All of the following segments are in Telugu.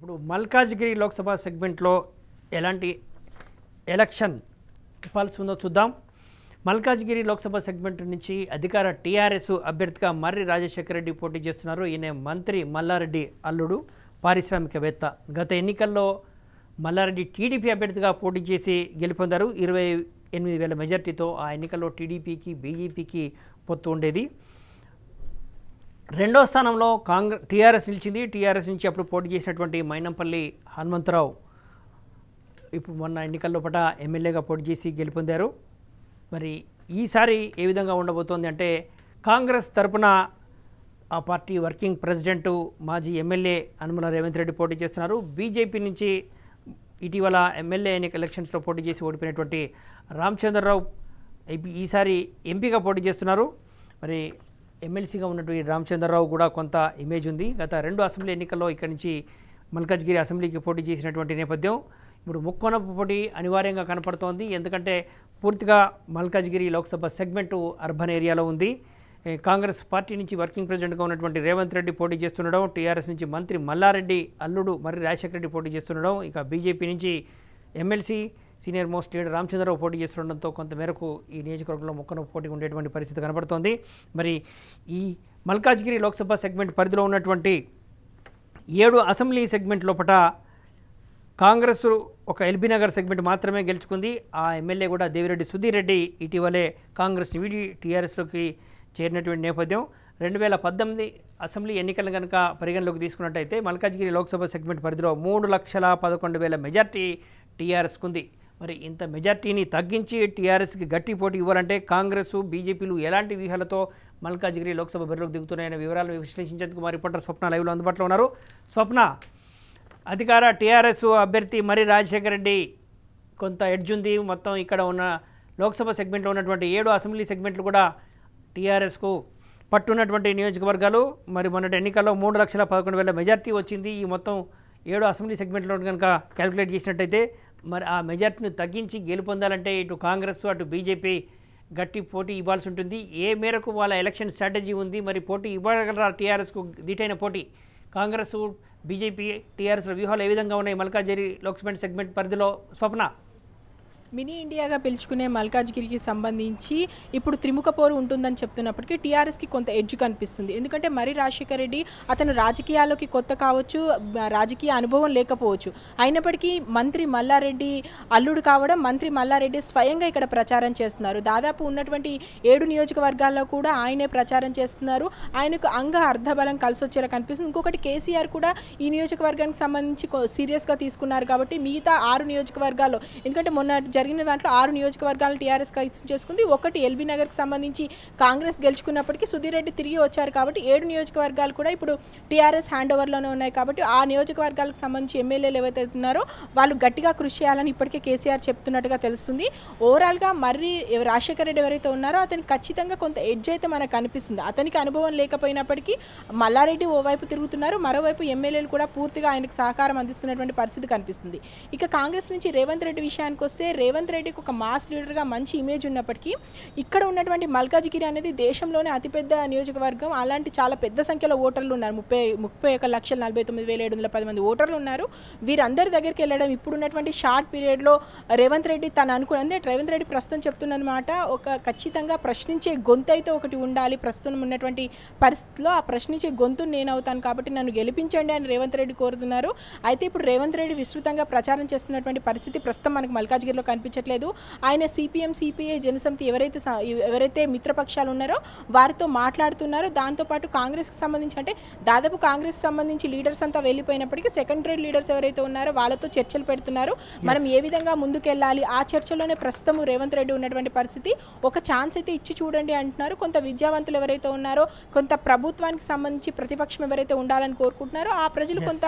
ఇప్పుడు మల్కాజ్గిరి లోక్సభ సెగ్మెంట్లో ఎలాంటి ఎలక్షన్ పల్స్ ఉందో చూద్దాం. మల్కాజ్గిరి లోక్సభ సెగ్మెంట్ నుంచి అధికార టీఆర్ఎస్ అభ్యర్థిగా మర్రి రాజశేఖర రెడ్డి పోటీ చేస్తున్నారు. ఈయన మంత్రి మల్లారెడ్డి అల్లుడు, పారిశ్రామికవేత్త. గత ఎన్నికల్లో మల్లారెడ్డి టీడీపీ అభ్యర్థిగా పోటీ చేసి గెలుపొందారు. 28,000 మెజార్టీతో ఆ ఎన్నికల్లో టీడీపీకి బీజేపీకి పొత్తు ఉండేది. రెండో స్థానంలో టీఆర్ఎస్ నిలిచింది. టీఆర్ఎస్ నుంచి అప్పుడు పోటీ చేసినటువంటి మైనంపల్లి హనుమంతరావు ఇప్పుడు మొన్న ఎన్నికల్లో పట ఎమ్మెల్యేగా పోటీ చేసి గెలుపొందారు. మరి ఈసారి ఏ విధంగా ఉండబోతోంది అంటే, కాంగ్రెస్ తరపున ఆ పార్టీ వర్కింగ్ ప్రెసిడెంటు మాజీ ఎమ్మెల్యే అనుమల రేవంత్ రెడ్డి పోటీ చేస్తున్నారు. బీజేపీ నుంచి ఇటీవల ఎమ్మెల్యే ఎలక్షన్స్లో పోటీ చేసి ఓడిపోయినటువంటి రామచంద్రరావు ఈసారి ఎంపీగా పోటీ చేస్తున్నారు. మరి ఎమ్మెల్సీగా ఉన్నటువంటి రామచంద్రరావు కూడా కొంత ఇమేజ్ ఉంది. గత 2 అసెంబ్లీ ఎన్నికల్లో ఇక్కడి నుంచి మల్కాజ్గిరి అసెంబ్లీకి పోటీ చేసినటువంటి నేపథ్యం ఇప్పుడు ముక్కోనపు పోటీ అనివార్యంగా కనపడుతోంది. ఎందుకంటే పూర్తిగా మల్కాజ్గిరి లోక్సభ సెగ్మెంటు అర్బన్ ఏరియాలో ఉంది. కాంగ్రెస్ పార్టీ నుంచి వర్కింగ్ ప్రెసిడెంట్గా ఉన్నటువంటి రేవంత్ రెడ్డి పోటీ చేస్తుండడం, టీఆర్ఎస్ నుంచి మంత్రి మల్లారెడ్డి అల్లుడు మర్రి రాజశేఖర రెడ్డి పోటీ చేస్తుండడం, ఇక బీజేపీ నుంచి MLC senior most leader Ramachandra Rao పోటీ చేస్తుండడంతో కొంతమేరకు ఈ నియోజకవర్గంలో ముక్కనపు పోటీ ఉండేటువంటి పరిస్థితి కనబడుతోంది. మరి ఈ మల్కాజ్గిరి లోక్సభ సెగ్మెంట్ పరిధిలో ఉన్నటువంటి 7 అసెంబ్లీ సెగ్మెంట్ లోపల కాంగ్రెస్ ఒక ఎల్బీనగర్ సెగ్మెంట్ మాత్రమే గెలుచుకుంది. ఆ ఎమ్మెల్యే కూడా దేవిరెడ్డి సుధీర్ రెడ్డి ఇటీవలే కాంగ్రెస్ని వీడి టీఆర్ఎస్లోకి చేరినటువంటి నేపథ్యం. 2018 అసెంబ్లీ ఎన్నికలను కనుక పరిగణలోకి తీసుకున్నట్టయితే మల్కాజ్గిరి లోక్సభ సెగ్మెంట్ పరిధిలో 3,11,000 మెజార్టీ టీఆర్ఎస్కు ఉంది. మరి ఇంత మెజార్టీని తగ్గించి టీఆర్ఎస్కి గట్టి పోటీ ఇవ్వాలంటే కాంగ్రెస్ బీజేపీలు ఎలాంటి వ్యూహాలతో మల్కాజ్గిరి లోక్సభ బరిలోకి దిగుతున్నాయనే వివరాలను విశ్లేషించేందుకు మా రిపోర్టర్ స్వప్న లైవ్లో అందుబాటులో ఉన్నారు. స్వప్న, అధికార టీఆర్ఎస్ అభ్యర్థి మర్రి రాజశేఖర రెడ్డి కొంత ఎడ్జ్ ఉంది. మొత్తం ఇక్కడ ఉన్న లోక్సభ సెగ్మెంట్లో ఉన్నటువంటి 7 అసెంబ్లీ సెగ్మెంట్లు కూడా టీఆర్ఎస్కు పట్టున్నటువంటి నియోజకవర్గాలు. మరి మొన్నటి ఎన్నికల్లో 3,11,000 మెజార్టీ వచ్చింది. ఈ మొత్తం 7 అసెంబ్లీ సెగ్మెంట్లో కనుక క్యాలిక్యులేట్ చేసినట్టయితే మరి ఆ మెజార్టీని తగ్గించి గెలుపొందాలంటే ఇటు కాంగ్రెస్ అటు బీజేపీ గట్టి పోటీ ఇవ్వాల్సి ఉంటుంది. ఏ మేరకు వాళ్ళ ఎలక్షన్ స్ట్రాటజీ ఉంది? మరి పోటీ ఇవ్వగలరా టీఆర్ఎస్కు దీటైన పోటీ? కాంగ్రెస్ బీజేపీ టీఆర్ఎస్ల వ్యూహాలు ఏ విధంగా ఉన్నాయి మల్కాజ్గిరి లోక్సభ సెగ్మెంట్ పరిధిలో? స్వప్న, మినీ ఇండియాగా పిలుచుకునే మల్కాజ్గిరికి సంబంధించి ఇప్పుడు త్రిముఖ పోరు ఉంటుందని చెప్తున్నప్పటికీ టీఆర్ఎస్కి కొంత ఎడ్జ్ కనిపిస్తుంది. ఎందుకంటే మర్రి రాజశేఖర రెడ్డి అతను రాజకీయాల్లోకి కొత్త కావచ్చు, రాజకీయ అనుభవం లేకపోవచ్చు, అయినప్పటికీ మంత్రి మల్లారెడ్డి అల్లుడు కావడం, మంత్రి మల్లారెడ్డి స్వయంగా ఇక్కడ ప్రచారం చేస్తున్నారు. దాదాపు ఉన్నటువంటి 7 నియోజకవర్గాల్లో కూడా ఆయనే ప్రచారం చేస్తున్నారు. ఆయనకు అర్ధబలం కలిసి వచ్చేలా కనిపిస్తుంది. ఇంకొకటి, కేసీఆర్ కూడా ఈ నియోజకవర్గానికి సంబంధించి సీరియస్గా తీసుకున్నారు కాబట్టి మిగతా 6 నియోజకవర్గాల్లో, ఎందుకంటే మొన్న జరిగిన దాంట్లో 6 నియోజకవర్గాలను టీఆర్ఎస్ కైసం చేసుకుంది. ఒకటి ఎల్బీ నగర్కి సంబంధించి కాంగ్రెస్ గెలుచుకున్నప్పటికీ సుధీర్ రెడ్డి తిరిగి వచ్చారు కాబట్టి 7 నియోజకవర్గాలు కూడా ఇప్పుడు టీఆర్ఎస్ హ్యాండ్ ఓవర్లోనే ఉన్నాయి. కాబట్టి ఆ నియోజకవర్గాలకు సంబంధించి ఎమ్మెల్యేలు ఎవరైతే ఉన్నారో వాళ్ళు గట్టిగా కృషి చేయాలని ఇప్పటికే కేసీఆర్ చెప్తున్నట్టుగా తెలుస్తుంది. ఓవరాల్గా మర్రి రాజశేఖర రెడ్డి ఎవరైతే ఉన్నారో అతనికి ఖచ్చితంగా కొంత ఎడ్జ్ అయితే మనకు కనిపిస్తుంది. అతనికి అనుభవం లేకపోయినప్పటికీ మల్లారెడ్డి ఓవైపు తిరుగుతున్నారు, మరోవైపు ఎమ్మెల్యేలు కూడా పూర్తిగా ఆయనకు సహకారం అందిస్తున్నటువంటి పరిస్థితి కనిపిస్తుంది. ఇక కాంగ్రెస్ నుంచి రేవంత్ రెడ్డి విషయానికి వస్తే, రేవంత్ రెడ్డికి ఒక మాస్ లీడర్గా మంచి ఇమేజ్ ఉన్నప్పటికీ ఇక్కడ ఉన్నటువంటి మల్కాజ్గిరి అనేది దేశంలోనే అతిపెద్ద నియోజకవర్గం. అలాంటి చాలా పెద్ద సంఖ్యలో ఓటర్లు ఉన్నారు. 31,49,710 మంది ఓటర్లు ఉన్నారు. వీరందరి దగ్గరికి వెళ్ళడం ఇప్పుడున్నటువంటి షార్ట్ పీరియడ్లో రేవంత్ రెడ్డి తను అనుకున్నది, రేవంత్ రెడ్డి ప్రస్తుతం చెప్తున్నమాట, ఒక ఖచ్చితంగా ప్రశ్నించే గొంతు అయితే ఒకటి ఉండాలి. ప్రస్తుతం ఉన్నటువంటి పరిస్థితిలో ఆ ప్రశ్నించే గొంతు నేను అవుతాను కాబట్టి నన్ను గెలిపించండి అని రేవంత్ రెడ్డి కోరుతున్నారు. అయితే ఇప్పుడు రేవంత్ రెడ్డి విస్తృతంగా ప్రచారం చేస్తున్నటువంటి పరిస్థితి ప్రస్తుతం మనకు మల్కాజ్గిరిలో కనిపించట్లేదు. ఆయన సిపిఎం, సిపిఐ, జనసమితి ఎవరైతే మిత్రపక్షాలు ఉన్నారో వారితో మాట్లాడుతున్నారు. దాంతోపాటు కాంగ్రెస్కి సంబంధించి, అంటే దాదాపు కాంగ్రెస్ సంబంధించి లీడర్స్ అంతా వెళ్ళిపోయినప్పటికీ సెకండ్ గ్రేడ్ లీడర్స్ ఎవరైతే ఉన్నారో వాళ్ళతో చర్చలు పెడుతున్నారు. మనం ఏ విధంగా ముందుకెళ్ళాలి, ఆ చర్చలోనే ప్రస్తుతం రేవంత్ రెడ్డి ఉన్నటువంటి పరిస్థితి. ఒక ఛాన్స్ అయితే ఇచ్చి చూడండి అంటున్నారు. కొంత విద్యావంతులు ఎవరైతే ఉన్నారో, కొంత ప్రభుత్వానికి సంబంధించి ప్రతిపక్షం ఎవరైతే ఉండాలని కోరుకుంటున్నారో ఆ ప్రజలు కొంత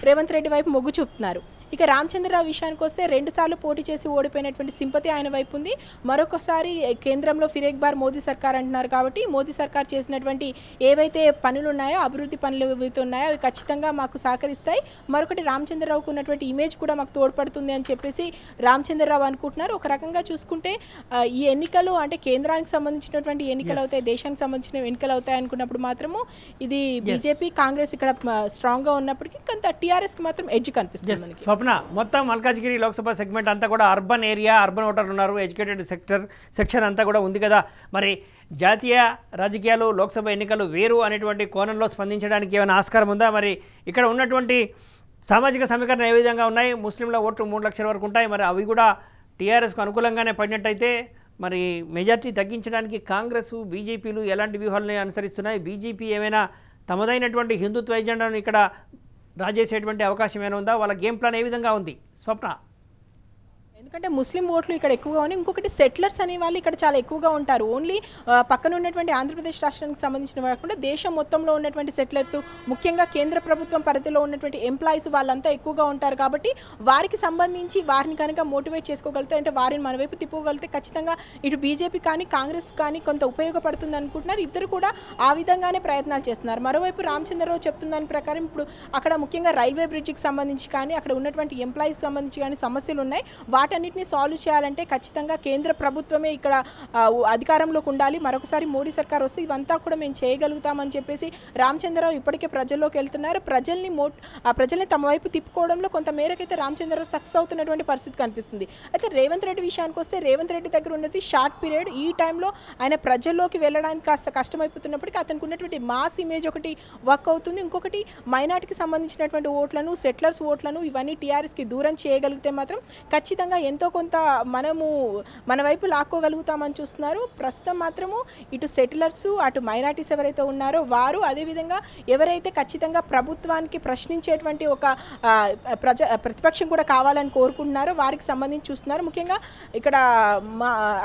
రేవంత్ రెడ్డి వైపు మొగ్గు చూపుతున్నారు. ఇక రామచంద్రరావు విషయానికి వస్తే 2 సార్లు పోటీ చేసి ఓడిపోయినటువంటి సింపతి ఆయన వైపు ఉంది. మరొకసారి కేంద్రంలో ఫిరేక్ బార్ మోదీ సర్కార్ అంటున్నారు కాబట్టి మోదీ సర్కార్ చేసినటువంటి ఏవైతే పనులు ఉన్నాయో అభివృద్ధి పనులు ఏవైతే ఉన్నాయో అవి ఖచ్చితంగా మాకు సహకరిస్తాయి. మరొకటి రామచంద్రరావుకు ఉన్నటువంటి ఇమేజ్ కూడా మాకు తోడ్పడుతుంది అని చెప్పేసి రామచంద్రరావు అనుకుంటున్నారు. ఒక రకంగా చూసుకుంటే ఈ ఎన్నికలు అంటే కేంద్రానికి సంబంధించినటువంటి ఎన్నికలు అవుతాయి, దేశానికి సంబంధించిన ఎన్నికలు అవుతాయి అనుకున్నప్పుడు మాత్రము ఇది బీజేపీ కాంగ్రెస్ ఇక్కడ స్ట్రాంగ్గా ఉన్నప్పటికీ కొంత టీఆర్ఎస్కి మాత్రం ఎడ్జ్ కనిపిస్తుంది. స్వప్న, మొత్తం మల్కాజ్గిరి లోక్సభ సెగ్మెంట్ అంతా కూడా అర్బన్ ఏరియా, అర్బన్ ఓటర్లు ఉన్నారు, ఎడ్యుకేటెడ్ సెక్షన్ అంతా కూడా ఉంది కదా. మరి జాతీయ రాజకీయాలు, లోక్సభ ఎన్నికలు వేరు అనేటువంటి కోణంలో స్పందించడానికి ఏమైనా ఆస్కారం ఉందా? మరి ఇక్కడ ఉన్నటువంటి సామాజిక సమీకరణ ఏ విధంగా ఉన్నాయి? ముస్లింల ఓట్లు 3 లక్షల వరకు ఉంటాయి. మరి అవి కూడా టీఆర్ఎస్కు అనుకూలంగానే పడినట్టయితే మరి మెజార్టీ తగ్గించడానికి కాంగ్రెస్, బీజేపీలు ఎలాంటి వ్యూహాలను అనుసరిస్తున్నాయి? బీజేపీ ఏమైనా తమదైనటువంటి హిందుత్వ ఎజెండాను ఇక్కడ రాజేసేటువంటి అవకాశం ఏమైనా ఉందా? వాళ్ళ గేమ్ ప్లాన్ ఏ విధంగా ఉంది స్వప్న? ఎందుకంటే ముస్లిం ఓట్లు ఇక్కడ ఎక్కువగా ఉన్నాయి. ఇంకొకటి సెటిలర్స్ అనే వాళ్ళు ఇక్కడ చాలా ఎక్కువగా ఉంటారు. ఓన్లీ పక్కన ఉన్నటువంటి ఆంధ్రప్రదేశ్ రాష్ట్రానికి సంబంధించిన కాకుండా దేశం మొత్తంలో ఉన్నటువంటి సెటిలర్స్, ముఖ్యంగా కేంద్ర ప్రభుత్వం పరిధిలో ఉన్నటువంటి ఎంప్లాయీస్ వాళ్ళంతా ఎక్కువగా ఉంటారు. కాబట్టి వారికి సంబంధించి వారిని కనుక మోటివేట్ చేసుకోగలిగితే, అంటే వారిని మన వైపు తిప్పగలిగితే ఖచ్చితంగా ఇటు బీజేపీ కానీ కాంగ్రెస్ కానీ కొంత ఉపయోగపడుతుంది అనుకుంటున్నారు. ఇద్దరు కూడా ఆ విధంగానే ప్రయత్నాలు చేస్తున్నారు. మరోవైపు రామచంద్రరావు చెప్తున్న దాని ప్రకారం ఇప్పుడు అక్కడ ముఖ్యంగా రైల్వే బ్రిడ్జికి సంబంధించి కానీ అక్కడ ఉన్నటువంటి ఎంప్లాయీస్ సంబంధించి కానీ సమస్యలు ఉన్నాయి. వాటన్నిటిని సాల్వ్ చేయాలంటే ఖచ్చితంగా కేంద్ర ప్రభుత్వమే ఇక్కడ అధికారంలోకి ఉండాలి. మరొకసారి మోడీ సర్కార్ వస్తే ఇవంతా కూడా మేము చేయగలుగుతామని చెప్పేసి రామచంద్రరావు ఇప్పటికే ప్రజల్లోకి వెళ్తున్నారు. ప్రజల్ని తమ వైపు తిప్పుకోవడంలో కొంత మేరకైతే రామచంద్రరావు సక్సెస్ అవుతున్నటువంటి పరిస్థితి కనిపిస్తుంది. అయితే రేవంత్ రెడ్డి విషయానికి వస్తే రేవంత్ రెడ్డి దగ్గర ఉన్నది షార్ట్ పీరియడ్. ఈ టైంలో ఆయన ప్రజల్లోకి వెళ్ళడానికి కాస్త కష్టమైపోతున్నప్పటికీ అతనికి ఉన్నటువంటి మాస్ ఇమేజ్ ఒకటి వర్క్ అవుతుంది. ఇంకొకటి మైనార్టీకి సంబంధించినటువంటి ఓట్లను, సెటిలర్స్ ఓట్లను ఇవన్నీ టీఆర్ఎస్కి దూరం చేయగలిగితే మాత్రం ఖచ్చితంగా ఎంతో కొంత మన వైపు లాక్కోగలుగుతామని చూస్తున్నారు. ప్రస్తుతం మాత్రము ఇటు సెటిలర్స్, అటు మైనార్టీస్ ఎవరైతే ఉన్నారో వారు, అదేవిధంగా ఎవరైతే ఖచ్చితంగా ప్రభుత్వానికి ప్రశ్నించేటువంటి ఒక ప్రతిపక్షం కూడా కావాలని కోరుకుంటున్నారో వారికి సంబంధించి చూస్తున్నారు. ముఖ్యంగా ఇక్కడ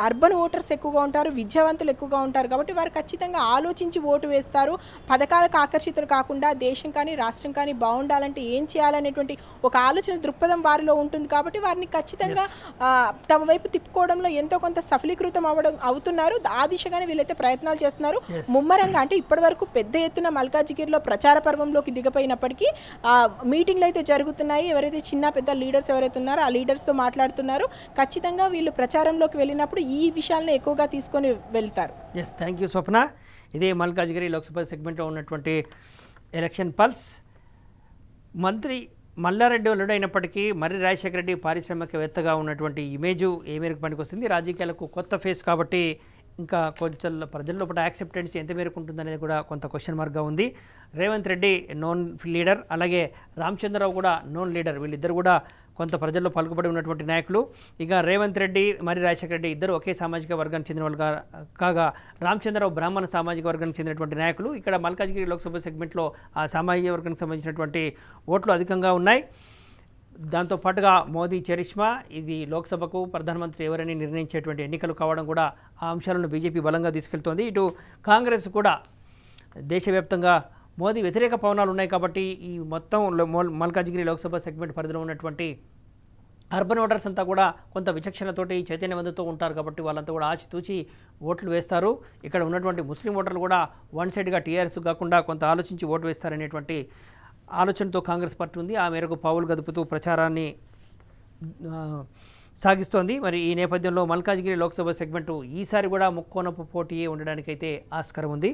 అర్బన్ ఓటర్స్ ఎక్కువగా ఉంటారు, విద్యావంతులు ఎక్కువగా ఉంటారు. కాబట్టి వారు ఖచ్చితంగా ఆలోచించి ఓటు వేస్తారు. పథకాలకు ఆకర్షితులు కాకుండా దేశం కానీ రాష్ట్రం కానీ బాగుండాలంటే ఏం చేయాలనేటువంటి ఒక ఆలోచన దృక్పథం వారిలో ఉంటుంది. కాబట్టి వారిని ఖచ్చితంగా తమ వైపు తిప్పుకోవడంలో ఎంతో కొంత సఫలీకృతం అవుతున్నారు. ఆ దిశగానే వీళ్ళైతే ప్రయత్నాలు చేస్తున్నారు ముమ్మరంగా. అంటే ఇప్పటి వరకు పెద్ద ఎత్తున మల్కాజ్గిరిలో ప్రచార పర్వంలోకి దిగపోయినప్పటికీ మీటింగ్లు అయితే జరుగుతున్నాయి. ఎవరైతే చిన్న పెద్ద లీడర్స్ ఎవరైతే ఉన్నారో ఆ లీడర్స్తో మాట్లాడుతున్నారు. ఖచ్చితంగా వీళ్ళు ప్రచారంలోకి వెళ్ళినప్పుడు ఈ విషయాలను ఎక్కువగా తీసుకొని వెళ్తారు. ఎస్, థ్యాంక్ యూ స్వప్న. ఇదే మల్కాజ్గిరి లోక్సభ సెగ్మెంట్లో ఉన్నటువంటి ఎలక్షన్ పల్స్. మంత్రి మల్లారెడ్డి అల్లుడైనప్పటికీ మర్రి రాజశేఖర రెడ్డి పారిశ్రామికవేత్తగా ఉన్నటువంటి ఇమేజు ఏ మేరకు పనికొస్తుంది? రాజకీయాలకు కొత్త ఫేస్ కాబట్టి ఇంకా కొంచెం ప్రజల లోపల యాక్సెప్టెన్స్ ఎంత మేరకు ఉంటుందనేది కూడా కొంత క్వశ్చన్ మార్క్గా ఉంది. రేవంత్ రెడ్డి నోన్ లీడర్, అలాగే రామచంద్రరావు కూడా నోన్ లీడర్. వీళ్ళిద్దరు కూడా కొంత ప్రజల్లో పలుకుబడి ఉన్నటువంటి నాయకులు. ఇక రేవంత్ రెడ్డి, మర్రి రాజశేఖర రెడ్డి ఇద్దరు ఒకే సామాజిక వర్గానికి చెందిన వాళ్ళు కాగా రామచంద్రరావు బ్రాహ్మణ సామాజిక వర్గానికి చెందినటువంటి నాయకులు. ఇక్కడ మల్కాజ్గిరి లోక్సభ సెగ్మెంట్లో ఆ సామాజిక వర్గానికి సంబంధించినటువంటి ఓట్లు అధికంగా ఉన్నాయి. దాంతోపాటుగా మోదీ చరిష్మా, ఇది లోక్సభకు ప్రధానమంత్రి ఎవరని నిర్ణయించేటువంటి ఎన్నికలు కావడం కూడా ఆ అంశాలను బీజేపీ బలంగా తీసుకెళ్తోంది. ఇటు కాంగ్రెస్ కూడా దేశవ్యాప్తంగా మోదీ వ్యతిరేక పవనాలు ఉన్నాయి కాబట్టి ఈ మొత్తం మల్కాజ్గిరి లోక్సభ సెగ్మెంట్ పరిధిలో ఉన్నటువంటి అర్బన్ ఓటర్స్ అంతా కూడా కొంత విచక్షణతోటి చైతన్యవంతంతో ఉంటారు కాబట్టి వాళ్ళంతా కూడా ఆచితూచి ఓట్లు వేస్తారు. ఇక్కడ ఉన్నటువంటి ముస్లిం ఓటర్లు కూడా వన్ సైడ్గా టీఆర్ఎస్ కాకుండా కొంత ఆలోచించి ఓటు వేస్తారనేటువంటి ఆలోచనతో కాంగ్రెస్ పార్టీ ఉంది. ఆ మేరకు పావులు గదుపుతూ ప్రచారాన్ని సాగిస్తోంది. మరి ఈ నేపథ్యంలో మల్కాజ్గిరి లోక్సభ సెగ్మెంటు ఈసారి కూడా ముక్కోనపు పోటీయే ఉండడానికైతే ఆస్కారం ఉంది.